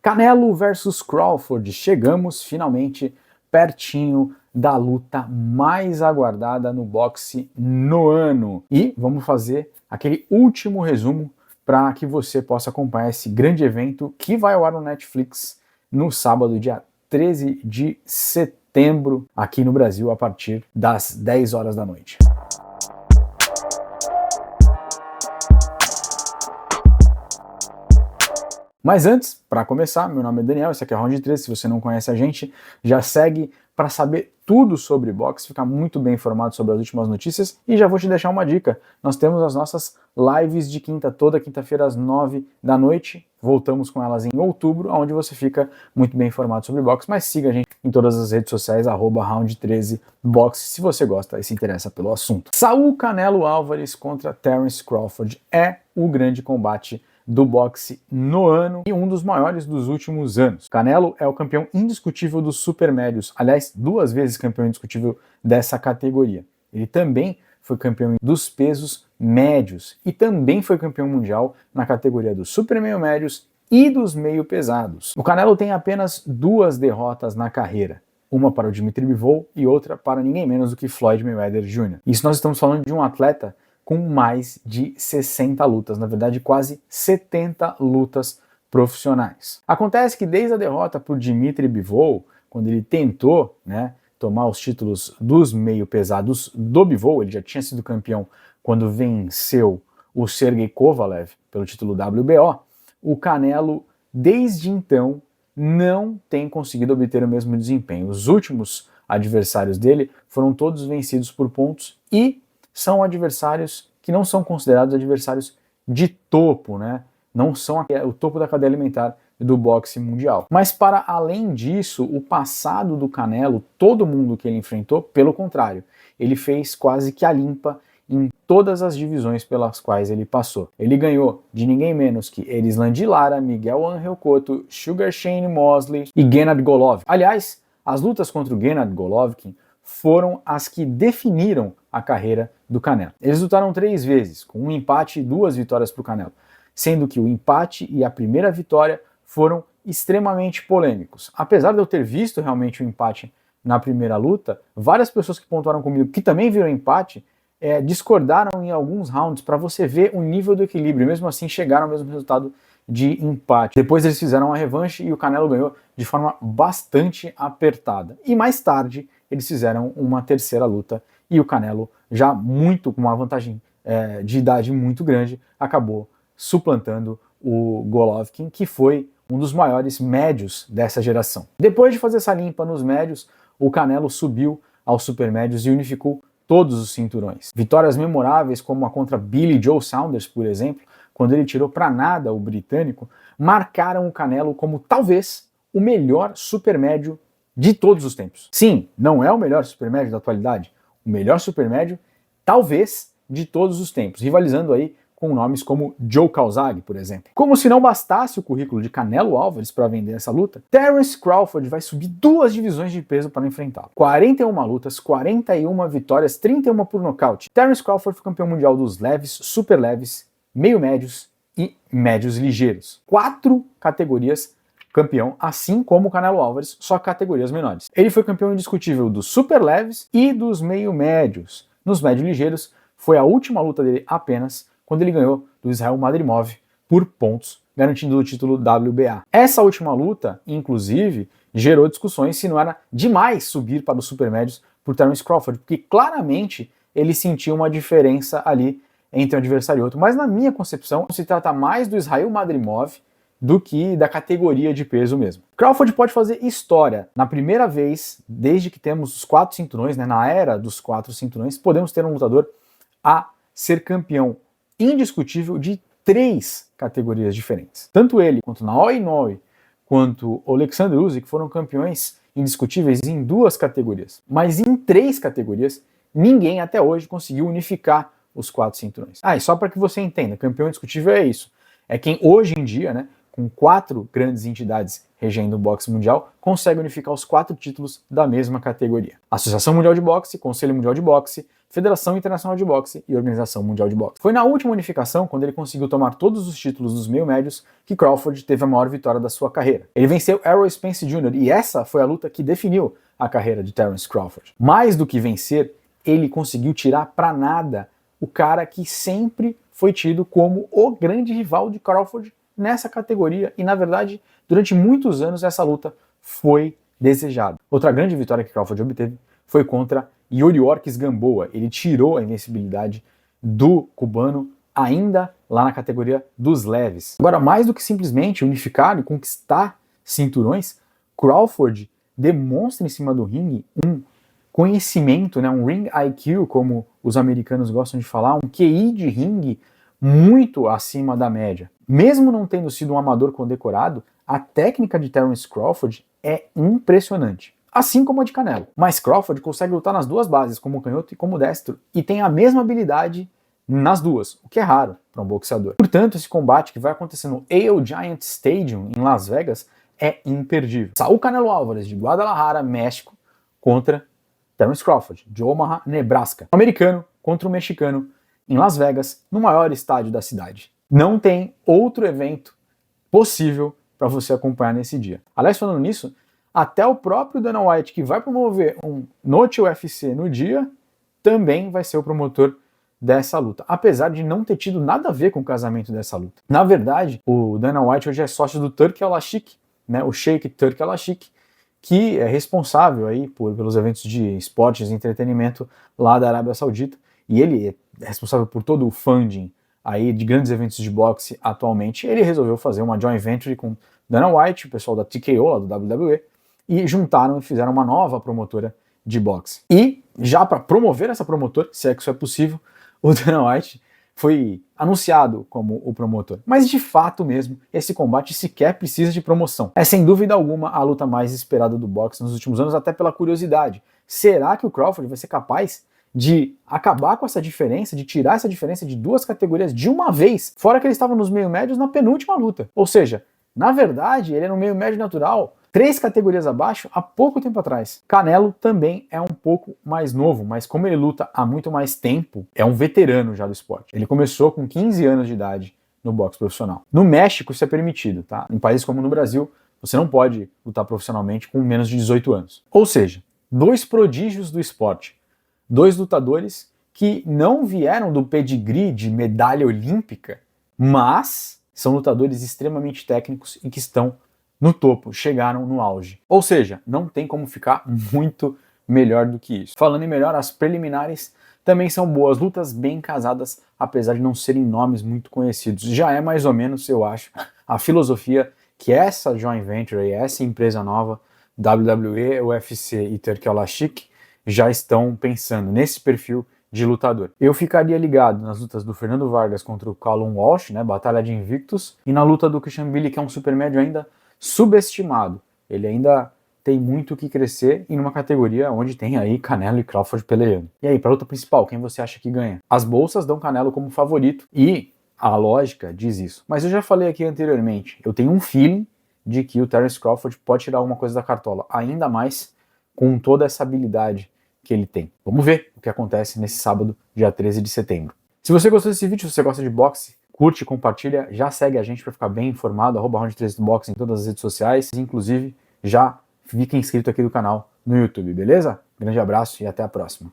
Canelo versus Crawford, chegamos finalmente pertinho da luta mais aguardada no boxe no ano. E vamos fazer aquele último resumo para que você possa acompanhar esse grande evento que vai ao ar no Netflix no sábado, dia 13 de setembro, aqui no Brasil, a partir das 10 horas da noite. Mas antes, para começar, meu nome é Daniel, esse aqui é Round 13, se você não conhece a gente, já segue para saber tudo sobre boxe, ficar muito bem informado sobre as últimas notícias, e já vou te deixar uma dica, nós temos as nossas lives de quinta, toda quinta-feira às 9 da noite, voltamos com elas em outubro, onde você fica muito bem informado sobre boxe, mas siga a gente em todas as redes sociais, @round13boxe, se você gosta e se interessa pelo assunto. Saul Canelo Álvares contra Terence Crawford é o grande combate do boxe no ano e um dos maiores dos últimos anos. Canelo é o campeão indiscutível dos supermédios, aliás, 2 vezes campeão indiscutível dessa categoria. Ele também foi campeão dos pesos médios e também foi campeão mundial na categoria dos super meio médios e dos meio pesados. O Canelo tem apenas 2 derrotas na carreira. Uma para o Dimitri Bivol e outra para ninguém menos do que Floyd Mayweather Jr. Isso nós estamos falando de um atleta com mais de 60 lutas, na verdade quase 70 lutas profissionais. Acontece que desde a derrota por Dimitri Bivol, quando ele tentou, tomar os títulos dos meio pesados do Bivol, ele já tinha sido campeão quando venceu o Sergey Kovalev pelo título WBO, o Canelo desde então não tem conseguido obter o mesmo desempenho. Os últimos adversários dele foram todos vencidos por pontos e são adversários que não são considerados adversários de topo, não são o topo da cadeia alimentar do boxe mundial. Mas para além disso, o passado do Canelo, todo mundo que ele enfrentou, pelo contrário, ele fez quase que a limpa em todas as divisões pelas quais ele passou. Ele ganhou de ninguém menos que Erislandy Lara, Miguel Ángel Cotto, Sugar Shane Mosley e Gennady Golovkin. Aliás, as lutas contra o Gennady Golovkin foram as que definiram a carreira do Canelo. Eles lutaram 3 vezes, com um empate e 2 vitórias para o Canelo, sendo que o empate e a primeira vitória foram extremamente polêmicos. Apesar de eu ter visto realmente o empate na primeira luta, várias pessoas que pontuaram comigo, que também viram empate, discordaram em alguns rounds para você ver o nível do equilíbrio, e mesmo assim chegaram ao mesmo resultado de empate. Depois eles fizeram uma revanche e o Canelo ganhou de forma bastante apertada. E mais tarde eles fizeram uma terceira luta e o Canelo, já muito com uma vantagem de idade muito grande, acabou suplantando o Golovkin, que foi um dos maiores médios dessa geração. Depois de fazer essa limpa nos médios, o Canelo subiu aos supermédios e unificou todos os cinturões. Vitórias memoráveis como a contra Billy Joe Saunders, por exemplo, quando ele tirou para nada o britânico, marcaram o Canelo como talvez o melhor supermédio de todos os tempos. Sim, não é o melhor supermédio da atualidade, o melhor supermédio, talvez, de todos os tempos, rivalizando aí com nomes como Joe Calzaghe, por exemplo. Como se não bastasse o currículo de Canelo Álvares para vender essa luta, Terence Crawford vai subir 2 divisões de peso para enfrentá-lo. 41 lutas, 41 vitórias, 31 por nocaute. Terence Crawford foi campeão mundial dos leves, super leves, meio médios e médios ligeiros. 4 categorias campeão, assim como o Canelo Álvares, só categorias menores. Ele foi campeão indiscutível dos super leves e dos meio médios. Nos médios ligeiros, foi a última luta dele apenas quando ele ganhou do Israel Madrimov por pontos, garantindo o título WBA. Essa última luta, inclusive, gerou discussões se não era demais subir para os super médios por Terence Crawford, porque claramente ele sentia uma diferença ali entre um adversário e outro. Mas na minha concepção, se trata mais do Israel Madrimov do que da categoria de peso mesmo. Crawford pode fazer história. Na primeira vez, desde que temos os 4 cinturões, na era dos 4 cinturões, podemos ter um lutador a ser campeão indiscutível de 3 categorias diferentes. Tanto ele, quanto Naoya Inoue, quanto o Alexander Usyk foram campeões indiscutíveis em 2 categorias. Mas em 3 categorias, ninguém até hoje conseguiu unificar os 4 cinturões. E só para que você entenda, campeão indiscutível é isso. É quem hoje em dia, com 4 grandes entidades regendo o boxe mundial, consegue unificar os 4 títulos da mesma categoria. Associação Mundial de Boxe, Conselho Mundial de Boxe, Federação Internacional de Boxe e Organização Mundial de Boxe. Foi na última unificação, quando ele conseguiu tomar todos os títulos dos meio-médios, que Crawford teve a maior vitória da sua carreira. Ele venceu Errol Spence Jr. e essa foi a luta que definiu a carreira de Terence Crawford. Mais do que vencer, ele conseguiu tirar pra nada o cara que sempre foi tido como o grande rival de Crawford nessa categoria e, na verdade, durante muitos anos essa luta foi desejada. Outra grande vitória que Crawford obteve foi contra Yuriorkis Gamboa. Ele tirou a invencibilidade do cubano ainda lá na categoria dos leves. Agora, mais do que simplesmente unificar e conquistar cinturões, Crawford demonstra em cima do ringue um conhecimento, né, um ring IQ, como os americanos gostam de falar, um QI de ringue muito acima da média. Mesmo não tendo sido um amador condecorado, a técnica de Terence Crawford é impressionante. Assim como a de Canelo. Mas Crawford consegue lutar nas duas bases, como canhoto e como destro, e tem a mesma habilidade nas duas, o que é raro para um boxeador. Portanto, esse combate que vai acontecer no Ale Giant Stadium, em Las Vegas, é imperdível. Saul Canelo Álvares, de Guadalajara, México, contra Terence Crawford, de Omaha, Nebraska. O americano contra o mexicano, em Las Vegas, no maior estádio da cidade. Não tem outro evento possível para você acompanhar nesse dia. Aliás, falando nisso, até o próprio Dana White, que vai promover um Noite UFC no dia, também vai ser o promotor dessa luta, apesar de não ter tido nada a ver com o casamento dessa luta. Na verdade, o Dana White hoje é sócio do Turki Al-Ashik, né, o Sheikh Turki Al-Ashik, que é responsável aí pelos eventos de esportes e entretenimento lá da Arábia Saudita, e ele é responsável por todo o funding aí de grandes eventos de boxe atualmente. Ele resolveu fazer uma joint venture com Dana White, o pessoal da TKO, lá do WWE, e juntaram e fizeram uma nova promotora de boxe. E já para promover essa promotora, se é que isso é possível, o Dana White foi anunciado como o promotor. Mas de fato mesmo, esse combate sequer precisa de promoção. É sem dúvida alguma a luta mais esperada do boxe nos últimos anos, até pela curiosidade. Será que o Crawford vai ser capaz de acabar com essa diferença, de tirar essa diferença de 2 categorias de uma vez? Fora que ele estava nos meio médios na penúltima luta. Ou seja, na verdade, ele era um meio médio natural 3 categorias abaixo há pouco tempo atrás. Canelo também é um pouco mais novo, mas como ele luta há muito mais tempo, é um veterano já do esporte. Ele começou com 15 anos de idade no boxe profissional. No México isso é permitido, tá? Em países como no Brasil, você não pode lutar profissionalmente com menos de 18 anos. Ou seja, 2 prodígios do esporte. 2 lutadores que não vieram do pedigree de medalha olímpica, mas são lutadores extremamente técnicos e que estão no topo, chegaram no auge. Ou seja, não tem como ficar muito melhor do que isso. Falando em melhor, as preliminares também são boas, lutas bem casadas, apesar de não serem nomes muito conhecidos. Já é mais ou menos, eu acho, a filosofia que essa joint venture, essa empresa nova, WWE, UFC e Turki Al-Ashik, já estão pensando nesse perfil de lutador. Eu ficaria ligado nas lutas do Fernando Vargas contra o Callum Walsh, né, batalha de invictos, e na luta do Christian Billy, que é um supermédio ainda subestimado. Ele ainda tem muito o que crescer e numa categoria onde tem aí Canelo e Crawford peleando. E aí, para a luta principal, quem você acha que ganha? As bolsas dão Canelo como favorito e a lógica diz isso. Mas eu já falei aqui anteriormente, eu tenho um feeling de que o Terence Crawford pode tirar alguma coisa da cartola, ainda mais com toda essa habilidade que ele tem. Vamos ver o que acontece nesse sábado, dia 13 de setembro. Se você gostou desse vídeo, se você gosta de boxe, curte, compartilha, já segue a gente para ficar bem informado, @Round13boxe em todas as redes sociais, inclusive já fica inscrito aqui no canal no YouTube, beleza? Grande abraço e até a próxima.